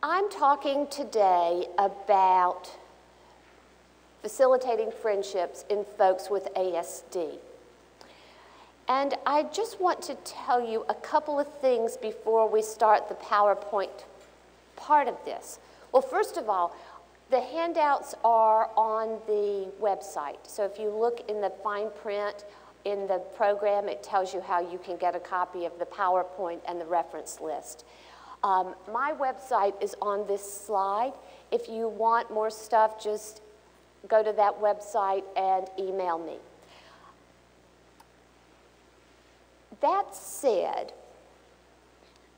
I'm talking today about facilitating friendships in folks with ASD. And I just want to tell you a couple of things before we start the PowerPoint part of this. Well, first of all, the handouts are on the website. So if you look in the fine print in the program, it tells you how you can get a copy of the PowerPoint and the reference list. My website is on this slide. If you want more stuff, just go to that website and email me. That said,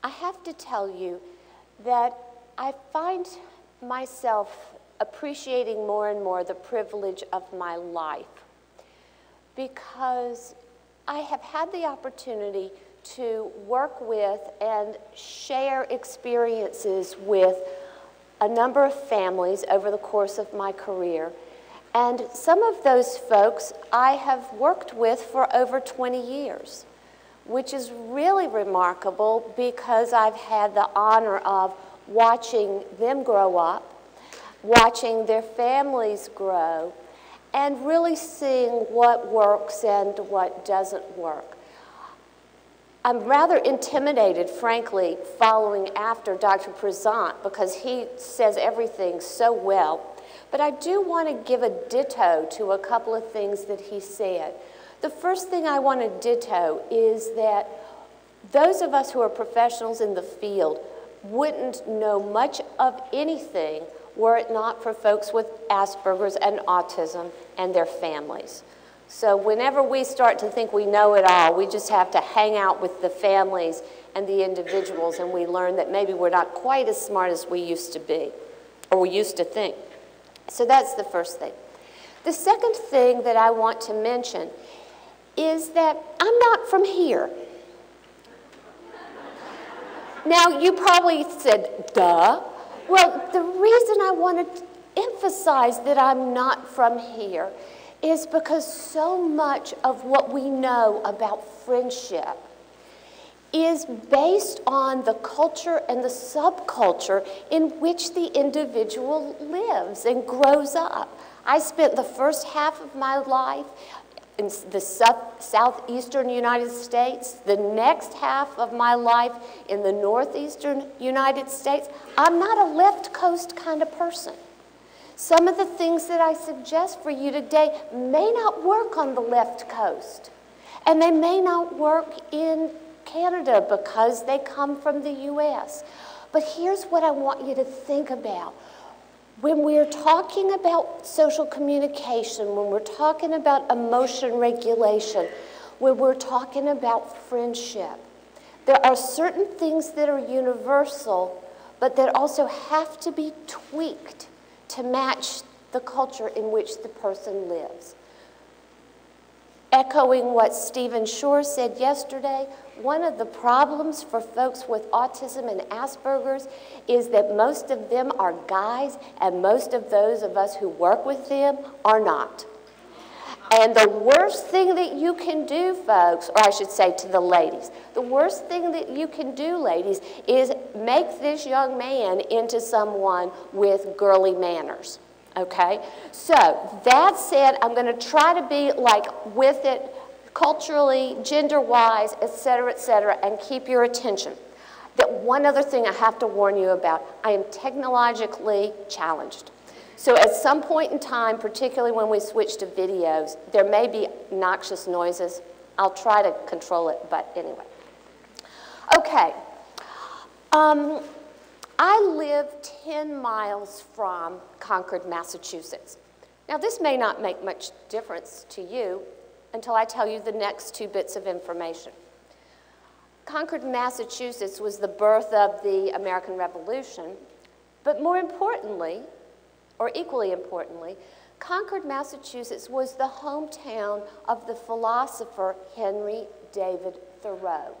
I have to tell you that I find myself appreciating more and more the privilege of my life because I have had the opportunity to work with and share experiences with a number of families over the course of my career. And some of those folks I have worked with for over 20 years, which is really remarkable because I've had the honor of watching them grow up, watching their families grow, and really seeing what works and what doesn't work. I'm rather intimidated, frankly, following after Dr. Prezant because he says everything so well. But I do want to give a ditto to a couple of things that he said. The first thing I want to ditto is that those of us who are professionals in the field wouldn't know much of anything were it not for folks with Asperger's and autism and their families. So whenever we start to think we know it all, we just have to hang out with the families and the individuals, and we learn that maybe we're not quite as smart as we used to be, or we used to think. So that's the first thing. The second thing that I want to mention is that I'm not from here. Now, you probably said, duh. Well, the reason I want to emphasize that I'm not from here is because so much of what we know about friendship is based on the culture and the subculture in which the individual lives and grows up. I spent the first half of my life in the southeastern United States, the next half of my life in the northeastern United States. I'm not a left coast kind of person. Some of the things that I suggest for you today may not work on the left coast, and they may not work in Canada because they come from the US. But here's what I want you to think about. When we're talking about social communication, when we're talking about emotion regulation, when we're talking about friendship, there are certain things that are universal, but that also have to be tweaked to match the culture in which the person lives. Echoing what Stephen Shore said yesterday, one of the problems for folks with autism and Asperger's is that most of them are guys, and most of those of us who work with them are not. And the worst thing that you can do, folks, or I should say to the ladies, the worst thing that you can do, ladies, is make this young man into someone with girly manners, okay? So that said, I'm going to try to be like with it culturally, gender-wise, et cetera, and keep your attention. That one other thing I have to warn you about, I am technologically challenged. So at some point in time, particularly when we switch to videos, there may be noxious noises. I'll try to control it, but anyway. Okay. I live 10 miles from Concord, Massachusetts. Now, this may not make much difference to you until I tell you the next two bits of information. Concord, Massachusetts was the birth of the American Revolution, but more importantly, or equally importantly, Concord, Massachusetts was the hometown of the philosopher Henry David Thoreau.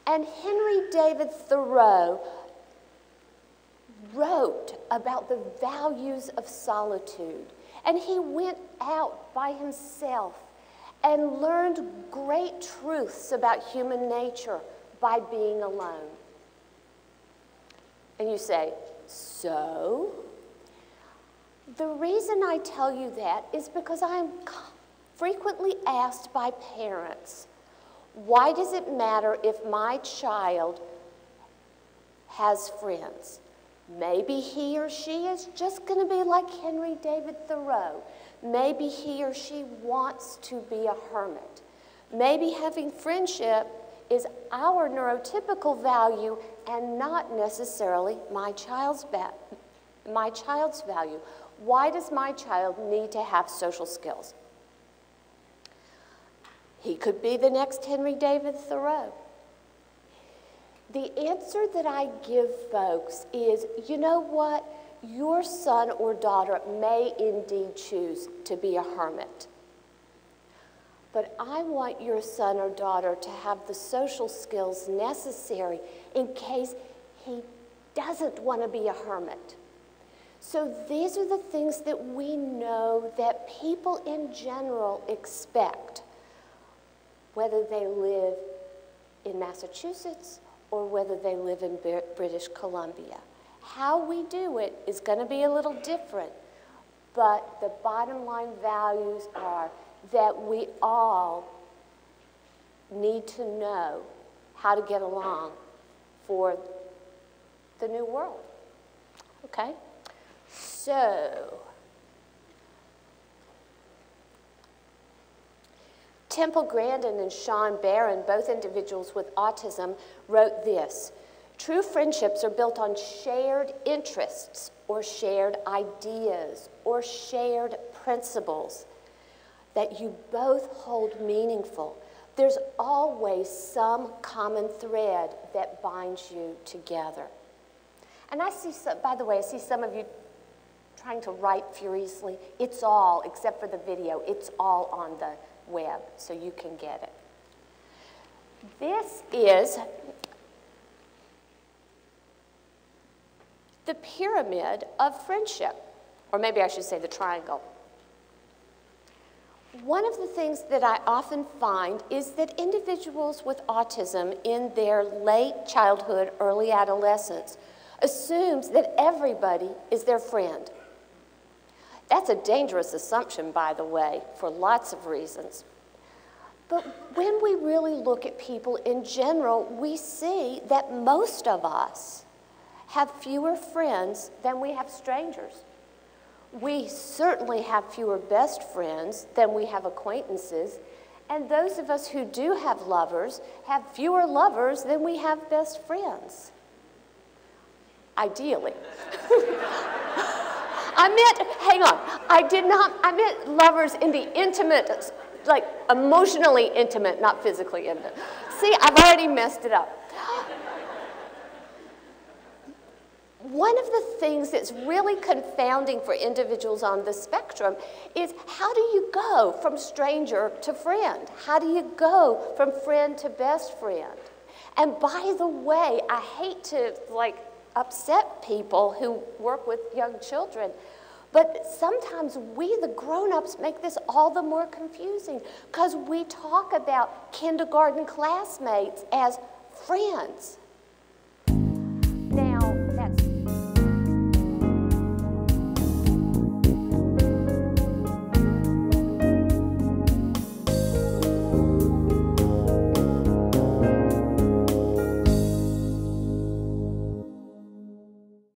And Henry David Thoreau wrote about the values of solitude. And he went out by himself and learned great truths about human nature by being alone. And you say, so? The reason I tell you that is because I am frequently asked by parents, why does it matter if my child has friends? Maybe he or she is just going to be like Henry David Thoreau. Maybe he or she wants to be a hermit. Maybe having friendship is our neurotypical value and not necessarily my child's value. Why does my child need to have social skills? He could be the next Henry David Thoreau. The answer that I give folks is, you know what? Your son or daughter may indeed choose to be a hermit. But I want your son or daughter to have the social skills necessary in case he doesn't want to be a hermit. So these are the things that we know that people in general expect, whether they live in Massachusetts or whether they live in British Columbia. How we do it is going to be a little different, but the bottom line values are that we all need to know how to get along for the new world. Okay? So, Temple Grandin and Sean Barron, both individuals with autism, wrote this: true friendships are built on shared interests or shared ideas or shared principles that you both hold meaningful. There's always some common thread that binds you together. And I see, by the way, I see some of you trying to write furiously. It's all, except for the video, it's all on the web, so you can get it. This is the pyramid of friendship, or maybe I should say the triangle. One of the things that I often find is that individuals with autism in their late childhood, early adolescence, assumes that everybody is their friend. That's a dangerous assumption, by the way, for lots of reasons. But when we really look at people in general, we see that most of us have fewer friends than we have strangers. We certainly have fewer best friends than we have acquaintances, and those of us who do have lovers have fewer lovers than we have best friends. Ideally. I meant lovers in the intimate, like emotionally intimate, not physically intimate. See, I've already messed it up. One of the things that's really confounding for individuals on the spectrum is, how do you go from stranger to friend? How do you go from friend to best friend? And by the way, I hate to upset people who work with young children, but sometimes we, the grown-ups, make this all the more confusing because we talk about kindergarten classmates as friends.